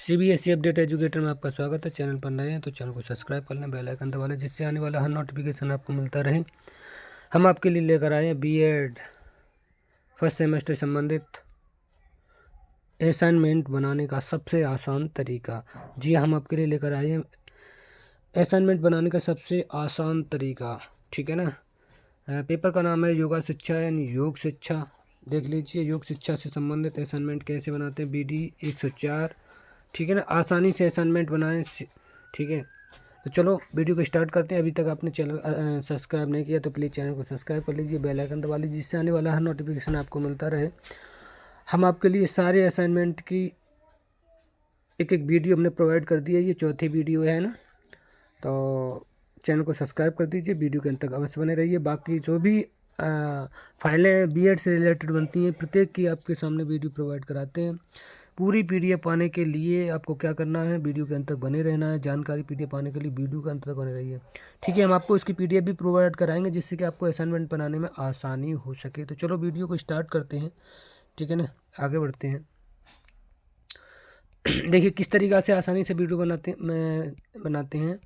CBSE update educator में आपका स्वागत है। चैनल पर नए हैं तो चैनल को सब्सक्राइब कर लें, बेल आइकन दबा लें, जिससे आने वाला हर नोटिफिकेशन आपको मिलता रहे। हम आपके लिए लेकर आए हैं बीएड फर्स्ट सेमेस्टर संबंधित असाइनमेंट बनाने का सबसे आसान तरीका। जी हम आपके लिए लेकर आए हैं असाइनमेंट बनाने का सबसे आसान तरीका, ठीक है ना। पेपर का नाम है योगा शिक्षा यानी योग शिक्षा। देख लीजिए, योग शिक्षा से संबंधित असाइनमेंट कैसे बनाते हैं, BD 104, ठीक है ना। आसानी से असाइनमेंट बनाएं, ठीक है। तो चलो वीडियो को स्टार्ट करते हैं। अभी तक आपने चैनल सब्सक्राइब नहीं किया तो प्लीज़ चैनल को सब्सक्राइब कर लीजिए, बेल आइकन दबा लीजिए, जिससे आने वाला हर नोटिफिकेशन आपको मिलता रहे। हम आपके लिए सारे असाइनमेंट की एक एक वीडियो हमने प्रोवाइड कर दी है। ये चौथी वीडियो है ना, तो चैनल को सब्सक्राइब कर दीजिए, वीडियो के अंत तक अवश्य बने रहिए। बाकी जो भी फाइलें बीएड से रिलेटेड बनती हैं, प्रत्येक की आपके सामने वीडियो प्रोवाइड कराते हैं। पूरी पीडीएफ पाने के लिए आपको क्या करना है, वीडियो के अंत तक बने रहना है। जानकारी पीडीएफ पाने के लिए वीडियो के अंत तक बने रहिए, ठीक है। हम आपको इसकी पीडीएफ भी प्रोवाइड कराएंगे, जिससे कि आपको असाइनमेंट बनाने में आसानी हो सके। तो चलो वीडियो को स्टार्ट करते हैं, ठीक है ना, आगे बढ़ते हैं। देखिए किस तरीक़ा से आसानी से वीडियो बनाते हैं।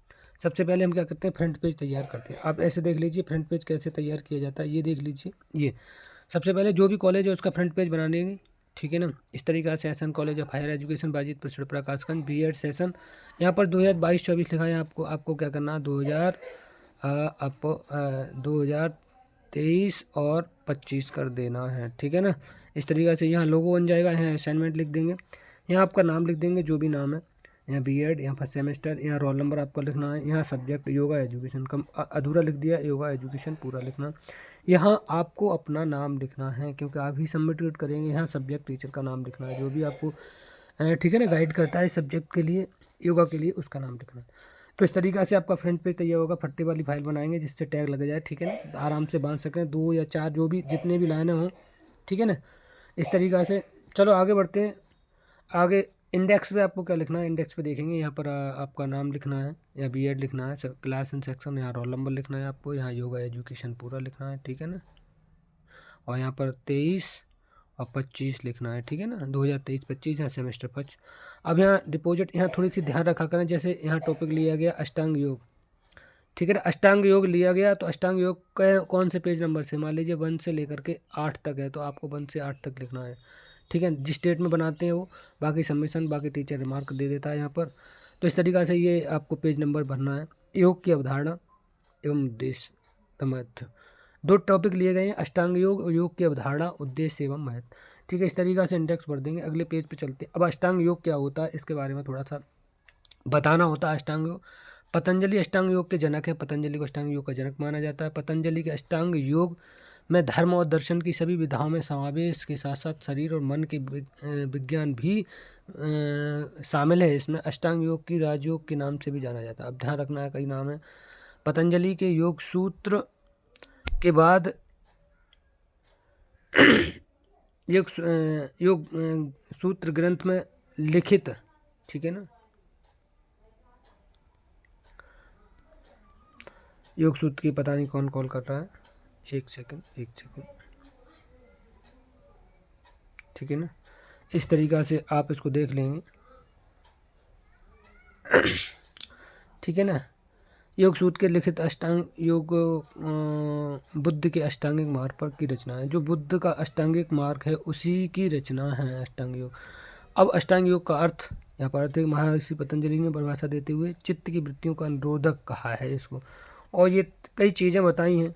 सबसे पहले हम क्या करते हैं, फ्रंट पेज तैयार करते हैं। आप ऐसे देख लीजिए फ्रंट पेज कैसे तैयार किया जाता है। ये देख लीजिए, ये सबसे पहले जो भी कॉलेज है उसका फ्रंट पेज बनाने, ठीक है ना। इस तरीक़ा से SN college of higher education Bajitpur सड़क प्रकाशगंज बीएड सेशन, यहाँ पर 2022-24 लिखा है। आपको क्या करना है, 2023 और 25 कर देना है, ठीक है ना। इस तरीक़ा से यहाँ लोगो बन जाएगा, यहाँ असाइनमेंट लिख देंगे, यहाँ आपका नाम लिख देंगे जो भी नाम है, यहाँ बीएड, यहाँ फर्स्ट सेमेस्टर, यहाँ रोल नंबर आपको लिखना है, यहाँ सब्जेक्ट योगा एजुकेशन, कम अधूरा लिख दिया, योगा एजुकेशन पूरा लिखना। यहाँ आपको अपना नाम लिखना है क्योंकि आप ही सबमिट करेंगे। यहाँ सब्जेक्ट टीचर का नाम लिखना है, जो भी आपको ठीक है ना गाइड करता है सब्जेक्ट के लिए, योगा के लिए, उसका नाम लिखना है। तो इस तरीक़ा से आपका फ्रंट पेज तैयार होगा। फट्टे वाली फाइल बनाएंगे जिससे टैग लग जाए, ठीक है ना, आराम से बांध सकें 2 या 4 जो भी जितने भी लाइनें हों, ठीक है ना। इस तरीक़ा से चलो आगे बढ़ते हैं। आगे इंडेक्स पे आपको क्या लिखना है, इंडेक्स पे देखेंगे, यहाँ पर आपका नाम लिखना है, या बीएड लिखना है, क्लास एंड सेक्शन, यहाँ रोल नंबर लिखना है आपको, यहाँ योगा एजुकेशन पूरा लिखना है, ठीक है ना। और यहाँ पर 23 और 25 लिखना है, ठीक है ना, 2023-25 यहाँ सेमेस्टर 5। अब यहाँ डिपॉजिट, यहाँ थोड़ी सी ध्यान रखा करें। जैसे यहाँ टॉपिक लिया गया अष्टांग योग, ठीक है ना, अष्टांग योग लिया गया, तो अष्टांग योग का कौन से पेज नंबर से, मान लीजिए 1 से लेकर के 8 तक है, तो आपको 1 से 8 तक लिखना है, ठीक है। जिस डेट में बनाते हैं वो, बाकी सबमिशन, बाकी टीचर रिमार्क दे देता है यहाँ पर। तो इस तरीक़ा से ये आपको पेज नंबर भरना है। योग की अवधारणा एवं उद्देश्य, महत्व, 2 टॉपिक लिए गए हैं, अष्टांग योग और योग की अवधारणा, उद्देश्य एवं महत्व, ठीक है। इस तरीक़ा से इंडेक्स भर देंगे। अगले पेज पे चलते हैं। अब अष्टांग योग क्या होता है, इसके बारे में थोड़ा सा बताना होता है। अष्टांग योग, पतंजलि अष्टांग योग के जनक है, पतंजलि को अष्टांग योग का जनक माना जाता है। पतंजलि के अष्टांग योग में धर्म और दर्शन की सभी विधाओं में समावेश के साथ साथ शरीर और मन के विज्ञान भी शामिल है। इसमें अष्टांग योग की राजयोग के नाम से भी जाना जाता है। अब ध्यान रखना है, कई नाम है। पतंजलि के योग सूत्र के बाद योग सूत्र ग्रंथ में लिखित, ठीक है ना, योग सूत्र की पता नहीं कौन कॉल कर रहा है, एक सेकंड, ठीक है ना। इस तरीक़ा से आप इसको देख लेंगे, ठीक है ना। योग सूत्र के लिखित अष्टांग योग बुद्ध के अष्टांगिक मार्ग पर की रचना है। जो बुद्ध का अष्टांगिक मार्ग है उसी की रचना है अष्टांग योग। अब अष्टांग योग का अर्थ, यहाँ पर अर्थ महर्षि पतंजलि ने परिभाषा देते हुए चित्त की वृत्तियों का निरोधक कहा है इसको, और ये कई चीज़ें बताई हैं,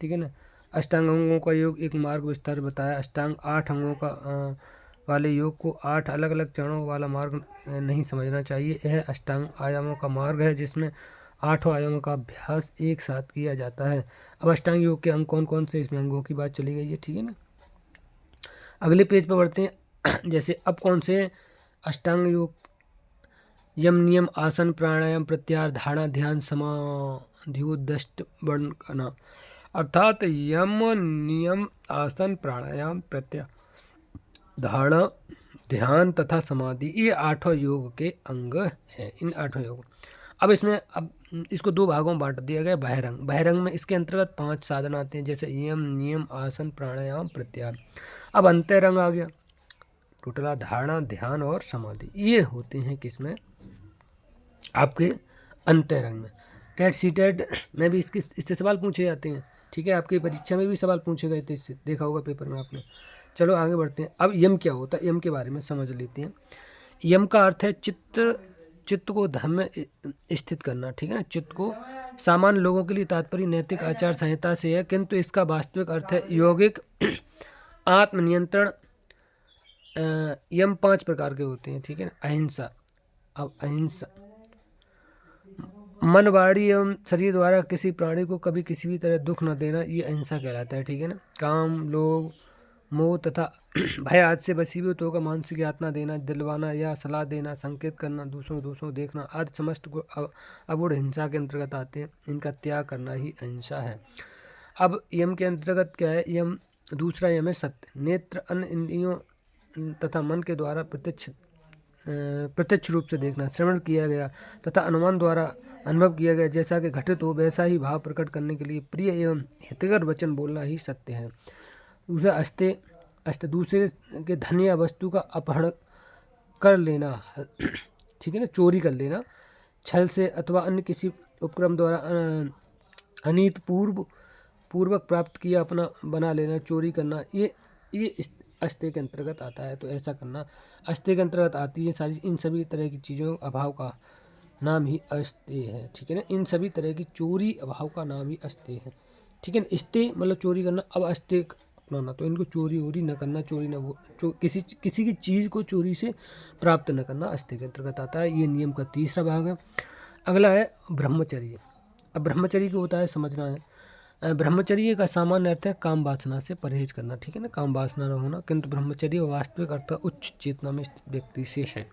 ठीक है ना। अष्टांग अंगों का योग एक मार्ग विस्तार बताया। अष्टांग 8 अंगों का वाले योग को 8 अलग अलग चरणों वाला मार्ग नहीं समझना चाहिए। यह अष्टांग आयामों का मार्ग है जिसमें 8 आयामों का अभ्यास एक साथ किया जाता है। अब अष्टांग योग के अंग कौन कौन से, इसमें अंगों की बात चली गई है, ठीक है ना। अगले पेज पर बढ़ते हैं। जैसे अब कौन से अष्टांग योग, यम नियम आसन प्राणायाम प्रत्याहार धारणा ध्यान समाधिउद्दष्ट वर्ण करना, अर्थात यम नियम आसन प्राणायाम प्रत्याहार धारणा ध्यान तथा समाधि, ये 8 योग के अंग हैं। इन 8 योग, अब इसको 2 भागों में बांट दिया गया। बहिरंग में इसके अंतर्गत 5 साधन आते हैं, जैसे यम नियम आसन प्राणायाम प्रत्याहार। अब अंतरंग आ गया, टोटल धारणा, ध्यान और समाधि, ये होते हैं किसमें, आपके अंतरंग में। टेट सीटेट में भी इससे सवाल पूछे जाते हैं, ठीक है, आपकी परीक्षा में भी सवाल पूछे गए थे, इससे देखा होगा पेपर में आपने। चलो आगे बढ़ते हैं। अब यम क्या होता है, यम के बारे में समझ लेते हैं। यम का अर्थ है चित्त को धर्म में स्थित करना, ठीक है ना। चित्त को सामान्य लोगों के लिए तात्पर्य नैतिक आचार संहिता से है, किंतु इसका वास्तविक अर्थ है यौगिक आत्मनियंत्रण। यम 5 प्रकार के होते हैं, ठीक है ना। अहिंसा, अब अहिंसा मन, वाणी एवं शरीर द्वारा किसी प्राणी को कभी किसी भी तरह दुख न देना, ये अहिंसा कहलाता है, ठीक है ना। काम, लोभ, मोह तथा भय आदि से वशीभूत होकर मानसिक यातना देना, दिलवाना या सलाह देना, संकेत करना, दूसरों देखना आदि समस्त को अगुण हिंसा के अंतर्गत आते हैं। इनका त्याग करना ही अहिंसा है। अब यम के अंतर्गत क्या है, यम दूसरा यम है सत्य। नेत्र, अन्य इंद्रियों तथा मन के द्वारा प्रत्यक्ष रूप से देखना, श्रवण किया गया तथा अनुमान द्वारा अनुभव किया गया जैसा कि घटित हो वैसा ही भाव प्रकट करने के लिए प्रिय एवं हितकर वचन बोलना ही सत्य है। दूसरा अस्ते दूसरे के धन या वस्तु का अपहरण कर लेना, ठीक है ना, चोरी कर लेना, छल से अथवा अन्य किसी उपक्रम द्वारा अनीत पूर्वक प्राप्त किया अपना बना लेना, चोरी करना, ये अस्ते के अंतर्गत आता है। तो ऐसा करना अस्ते के अंतर्गत आती है सारी। इन सभी तरह की चीज़ों अभाव का नाम ही अस्ते है, ठीक है ना। इन सभी तरह की चोरी अभाव का नाम ही अस्ते है, ठीक है ना। अस्ते मतलब चोरी करना, अब अस्ते अपनाना, तो इनको चोरी वोरी न करना, चोरी न वो किसी की चीज़ को चोरी से प्राप्त न करना अस्ते के अंतर्गत आता है। ये नियम का तीसरा भाग है। अगला है ब्रह्मचर्य। अब ब्रह्मचर्य को होता है समझना है। ब्रह्मचर्य का सामान्य अर्थ है काम वासना से परहेज करना, ठीक है ना, काम वासना न होना, किंतु ब्रह्मचर्य वास्तविक अर्थ उच्च चेतना में स्थित व्यक्ति से है।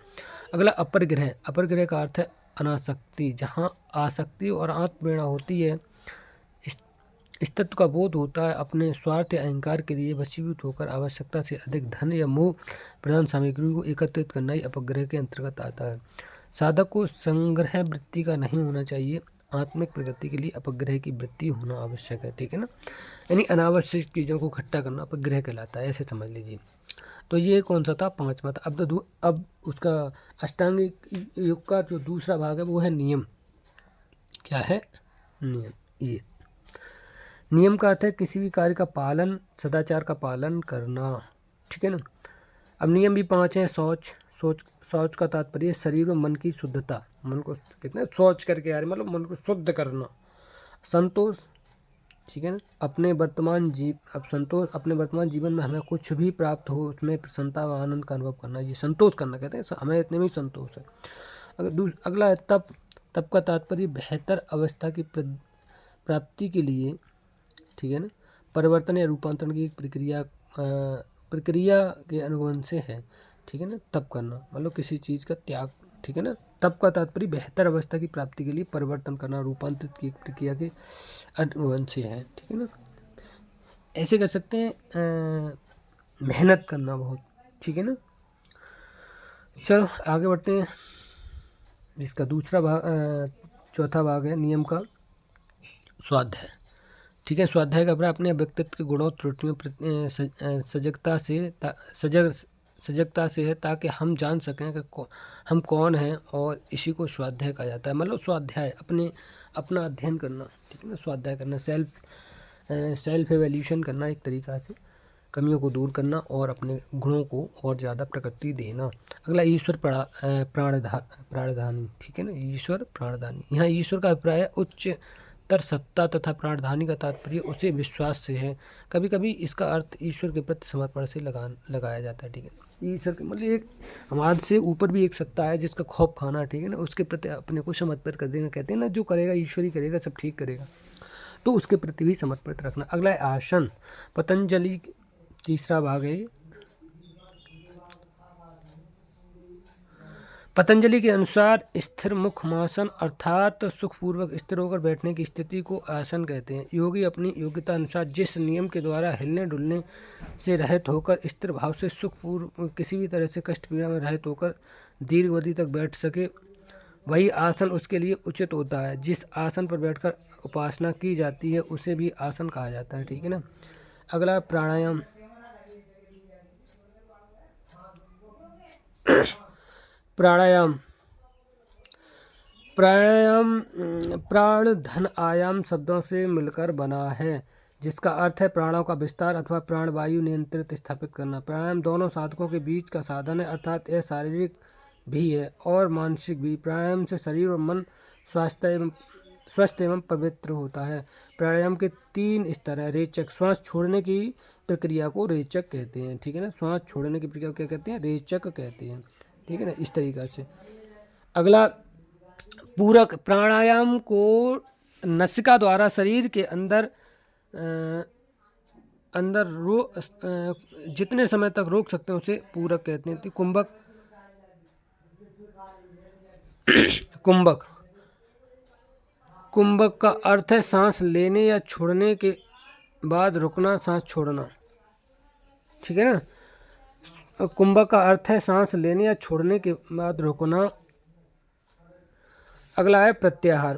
अगला अपरग्रह। अपरग्रह का अर्थ है अनासक्ति, जहाँ आसक्ति और आत्मप्रेरणा होती है, इस तत्व का बोध होता है, अपने स्वार्थ या अहंकार के लिए वशीभूत होकर आवश्यकता से अधिक धन या मोह प्रधान सामग्री को एकत्रित करना ही अपग्रह के अंतर्गत आता है। साधक को संग्रह वृत्ति का नहीं होना चाहिए, आत्मिक प्रगति के लिए अपग्रह की वृत्ति होना आवश्यक है, ठीक है ना। यानी अनावश्यक चीज़ों को इकट्ठा करना अपग्रह कहलाता है, ऐसे समझ लीजिए। तो ये कौन सा था, 5वां था। अब उसका अष्टांगिक योग का जो दूसरा भाग है वो है नियम। क्या है नियम? ये नियम का अर्थ है किसी भी कार्य का पालन, सदाचार का पालन करना, ठीक है ना। अब नियम भी 5 हैं। शौच का तात्पर्य शरीर और मन की शुद्धता, मन को कितने शौच करके यार मतलब मन को शुद्ध करना। संतोष, ठीक है ना, अपने वर्तमान जीवन में हमें कुछ भी प्राप्त हो उसमें प्रसन्नता व आनंद का अनुभव करना, ये संतोष करना कहते हैं, हमें इतने में ही संतोष है। अगला है तप का तात्पर्य बेहतर अवस्था की प्राप्ति के लिए, ठीक है ना, परिवर्तन या रूपांतरण की प्रक्रिया के अनुगमन से है, ठीक है ना। तप करना मतलब किसी चीज़ का त्याग, ठीक है ना। तप का तात्पर्य बेहतर अवस्था की प्राप्ति के लिए परिवर्तन करना, रूपांतरित की प्रक्रिया के अनुगमन से है, ठीक है ना। ऐसे कर सकते हैं मेहनत करना बहुत, ठीक है ना। चलो आगे बढ़ते हैं। इसका दूसरा भाग चौथा भाग है नियम का स्वाध्याय, ठीक है। स्वाध्याय का अपने व्यक्तित्व के गुणों त्रुटियों सजगता से है, ताकि हम जान सकें कि हम कौन हैं, और इसी को स्वाध्याय कहा जाता है। मतलब स्वाध्याय अपना अध्ययन करना, ठीक है ना। स्वाध्याय करना सेल्फ एवेल्यूशन करना, एक तरीका से कमियों को दूर करना और अपने गुणों को और ज़्यादा प्रकृति देना। अगला ईश्वर प्राणधानी, ठीक है ना, ईश्वर प्राणधानी। यहाँ ईश्वर का अभिप्राय है उच्चतर सत्ता तथा प्राणधानी का तात्पर्य उसे विश्वास से है। कभी कभी इसका अर्थ ईश्वर के प्रति समर्पण से लगाया जाता है, ठीक है। ईश्वर के मतलब एक हमारे से ऊपर भी एक सत्ता है जिसका खौफ खाना, ठीक है ना, उसके प्रति अपने को समर्पित कर देना। कहते हैं ना जो करेगा ईश्वर ही करेगा, सब ठीक करेगा, तो उसके प्रति भी समर्पित रखना। अगला है आसन। पतंजलि तीसरा भाग है। पतंजलि के अनुसार स्थिर मुखमासन अर्थात सुखपूर्वक स्थिर होकर बैठने की स्थिति को आसन कहते हैं। योगी अपनी योग्यता अनुसार जिस नियम के द्वारा हिलने डुलने से रहित होकर स्थिर भाव से सुखपूर्व किसी भी तरह से कष्ट पीड़ा में रहित होकर दीर्घ अवधि तक बैठ सके, वही आसन उसके लिए उचित होता है। जिस आसन पर बैठकर उपासना की जाती है उसे भी आसन कहा जाता है, ठीक है ना। अगला प्राणायाम। प्राणायाम। प्राणायाम प्राण धन आयाम शब्दों से मिलकर बना है, जिसका अर्थ है प्राणों का विस्तार अथवा प्राणवायु नियंत्रित स्थापित करना। प्राणायाम दोनों साधकों के बीच का साधन है, अर्थात यह शारीरिक भी है और मानसिक भी। प्राणायाम से शरीर और मन स्वस्थ एवं पवित्र होता है। प्राणायाम के 3 स्तर हैं। रेचक, श्वास छोड़ने की प्रक्रिया को रेचक कहते हैं, ठीक है ना। श्वास छोड़ने की प्रक्रिया को क्या कहते हैं? रेचक कहते हैं, ठीक है ना, इस तरीक़ा से। अगला पूरक। प्राणायाम को नासिका द्वारा शरीर के अंदर जितने समय तक रोक सकते हैं उसे पूरक कहते हैं। कुंभक। कुंभक कुंभक का अर्थ है सांस लेने या छोड़ने के बाद रुकना, सांस छोड़ना, ठीक है ना। कुंभक का अर्थ है सांस लेने या छोड़ने के बाद रुकना। अगला है प्रत्याहार।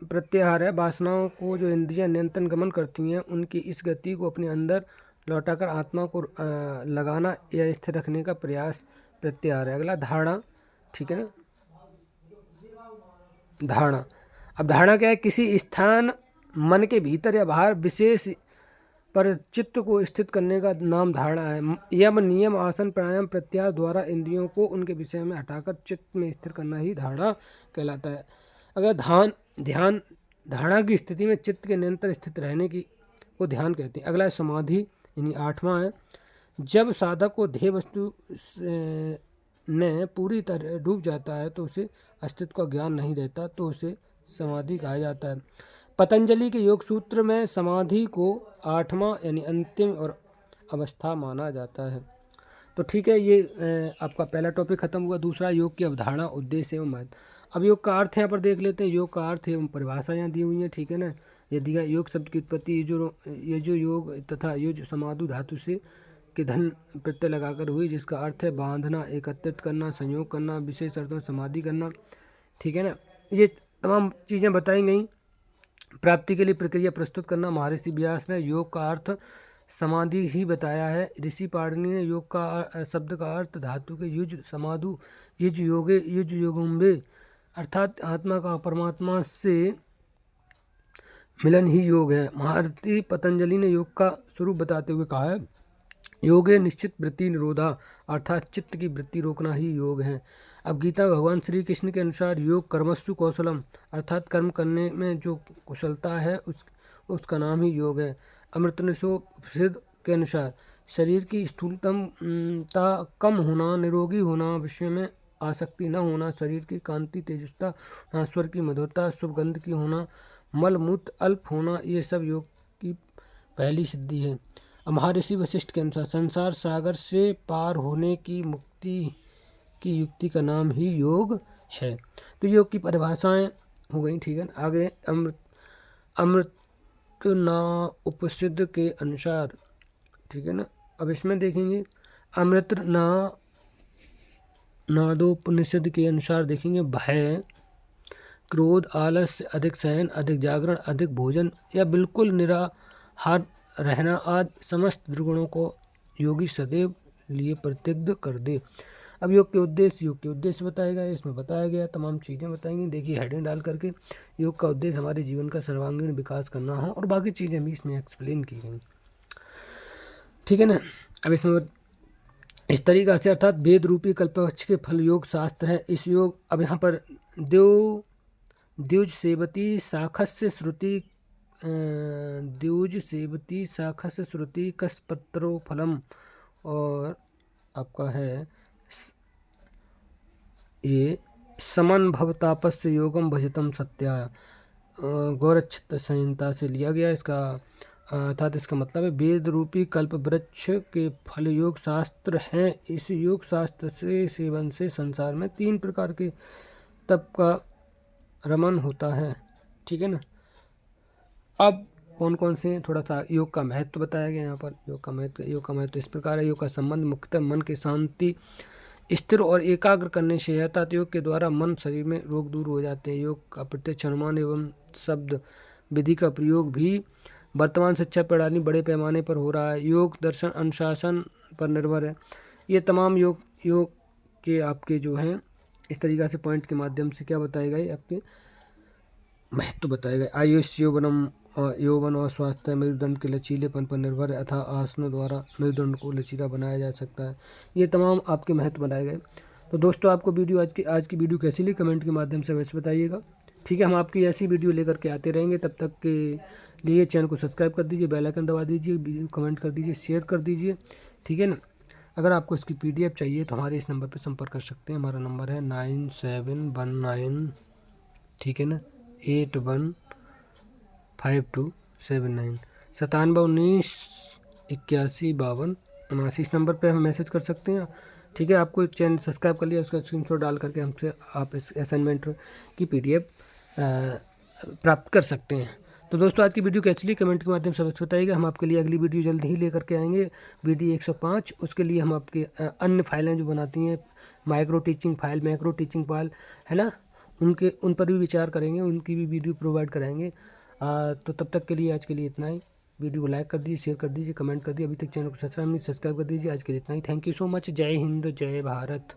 प्रत्याहार है वासनाओं को जो इंद्रियां नियंत्रण गमन करती हैं उनकी इस गति को अपने अंदर लौटाकर आत्मा को लगाना या स्थिर रखने का प्रयास प्रत्याहार है। अगला धारणा, ठीक है ना। धारणा। अब धारणा क्या है? किसी स्थान, मन के भीतर या बाहर विशेष पर चित्त को स्थित करने का नाम धारणा है। यम, नियम, आसन, प्राणायाम, प्रत्याहार द्वारा इंद्रियों को उनके विषय में हटाकर चित्त में स्थिर करना ही धारणा कहलाता है। अगर ध्यान धारणा की स्थिति में चित्त के निरंतर स्थित रहने की को ध्यान कहते हैं। अगला है समाधि, यानी 8वां है। जब साधक को ध्येय वस्तु में पूरी तरह डूब जाता है तो उसे अस्तित्व का ज्ञान नहीं रहता, तो उसे समाधि कहा जाता है। पतंजलि के योग सूत्र में समाधि को 8वां यानी अंतिम और अवस्था माना जाता है। तो ठीक है, ये आपका पहला टॉपिक खत्म हुआ। दूसरा, योग की अवधारणा, उद्देश्य एवं महत्व। अब योग का अर्थ यहाँ पर देख लेते हैं। योग का अर्थ एवं परिभाषा यहाँ दी हुई है, ठीक है ना। ये दिया योग शब्द की उत्पत्ति ये जो योग तथा युज समाधु धातु से के धन प्रत्यय लगाकर हुई, जिसका अर्थ है बांधना, एकत्रित करना, संयोग करना, विशेष अर्थों में समाधि करना, ठीक है ना। ये तमाम चीज़ें बताई गई। प्राप्ति के लिए प्रक्रिया प्रस्तुत करना। महर्षि व्यास ने योग का अर्थ समाधि ही बताया है। ऋषि पाणिनि ने योग का शब्द का अर्थ धातु के युज समाधु, युज योगे, युज योगुम्बे, अर्थात आत्मा का परमात्मा से मिलन ही योग है। महर्षि पतंजलि ने योग का स्वरूप बताते हुए कहा है, योगे निश्चित वृत्ति निरोधा, अर्थात चित्त की वृत्ति रोकना ही योग है। अब गीता भगवान श्री कृष्ण के अनुसार योग कर्मसु कौशलम, अर्थात कर्म करने में जो कुशलता है उसका नाम ही योग है। अमृतनिषोपनिषद के अनुसार शरीर की स्थूलता कम होना, निरोगी होना, विषय में आसक्ति न होना, शरीर की कांति तेजस्ता, स्वर की मधुरता, शुभ गंध की होना, मल मूत्र अल्प होना, ये सब योग की पहली सिद्धि है। महर्षि वशिष्ठ के अनुसार संसार सागर से पार होने की मुक्ति की युक्ति का नाम ही योग है। तो योग की परिभाषाएं हो गई, ठीक है। आगे अमृतना उपनिषद के अनुसार, ठीक है ना। अब इसमें देखेंगे नादोपनिषद के अनुसार देखेंगे भय, क्रोध, आलस्य, अधिक शयन, अधिक जागरण, अधिक भोजन या बिल्कुल निराहार रहना आदि समस्त दुर्गुणों को योगी सदैव लिए परित्यक्त कर दे। अब योग के उद्देश्य बताया गया, इसमें बताया गया तमाम चीज़ें बताएंगे। देखिए हेडिंग डाल करके, योग का उद्देश्य हमारे जीवन का सर्वांगीण विकास करना हो, और बाकी चीज़ें भी इसमें एक्सप्लेन की गई, ठीक है ना। अब इसमें इस तरीक़ा से, अर्थात वेद रूपी कल्पवृक्ष के फल योग शास्त्र है। इस योग, अब यहाँ पर द्युज सेवती शाखस्य श्रुति, द्युज सेवती शाखस्य श्रुति कस्पत्रो फलम, और आपका है ये समन भवतापस्य योगम भजतम सत्या, गौरक्षित संहिता से लिया गया इसका, अर्थात इसका मतलब है वेद रूपी कल्प वृक्ष के फल योग शास्त्र हैं। इस योग शास्त्र से सेवन से संसार में 3 प्रकार के तप का रमन होता है, ठीक है ना। अब कौन कौन से, थोड़ा सा योग का महत्व बताया गया यहाँ पर। योग का महत्व इस प्रकार है। योग का संबंध मुख्यतः मन की शांति, स्थिर और एकाग्र करने से है, अर्थात योग के द्वारा मन शरीर में रोग दूर हो जाते हैं। योग का प्रत्यक्ष अनुमान एवं शब्द विधि का प्रयोग भी वर्तमान शिक्षा प्रणाली बड़े पैमाने पर हो रहा है। योग दर्शन अनुशासन पर निर्भर है। ये तमाम योग के आपके जो हैं इस तरीक़ा से पॉइंट के माध्यम से क्या बताए गए, आपके महत्व बताए गए। आयुष यौवन और स्वास्थ्य मेरुदंड के लचीलेपन पर निर्भर है, अतः आसनों द्वारा मेरुदंड को लचीला बनाया जा सकता है। ये तमाम आपके महत्व बनाए गए। तो दोस्तों आपको वीडियो आज की वीडियो कैसी लगी कमेंट के माध्यम से वैसे बताइएगा। ठीक है, हम आपकी ऐसी वीडियो लेकर के आते रहेंगे। तब तक के लिए चैनल को सब्सक्राइब कर दीजिए, बेल आइकन दबा दीजिए, कमेंट कर दीजिए, शेयर कर दीजिए। ठीक है ना। अगर आपको इसकी PDF चाहिए तो हमारे इस नंबर पर संपर्क कर सकते हैं। हमारा नंबर है 9719, ठीक है ना, 815279, 9719 815279। इस नंबर पे हम मैसेज कर सकते हैं। ठीक है, आपको चैनल सब्सक्राइब कर लिया, उसका स्क्रीनशॉट डाल करके हमसे आप इस असाइनमेंट की PDF प्राप्त कर सकते हैं। तो दोस्तों आज की वीडियो कैसी लगी कमेंट के माध्यम से बताइएगा। हम आपके लिए अगली वीडियो जल्द ही लेकर के आएंगे, वीडियो 105। उसके लिए हम आपके अन्य फाइलें जो बनाती हैं, micro teaching file, macro teaching file, है ना, उन पर भी विचार करेंगे, उनकी भी वीडियो प्रोवाइड कराएंगे। तो तब तक के लिए आज के लिए इतना ही। वीडियो को लाइक कर दीजिए, शेयर कर दीजिए, कमेंट कर दीजिए। अभी तक चैनल को सब्सक्राइब कर दीजिए। आज के लिए इतना ही। Thank you so much. जय हिंद, जय भारत।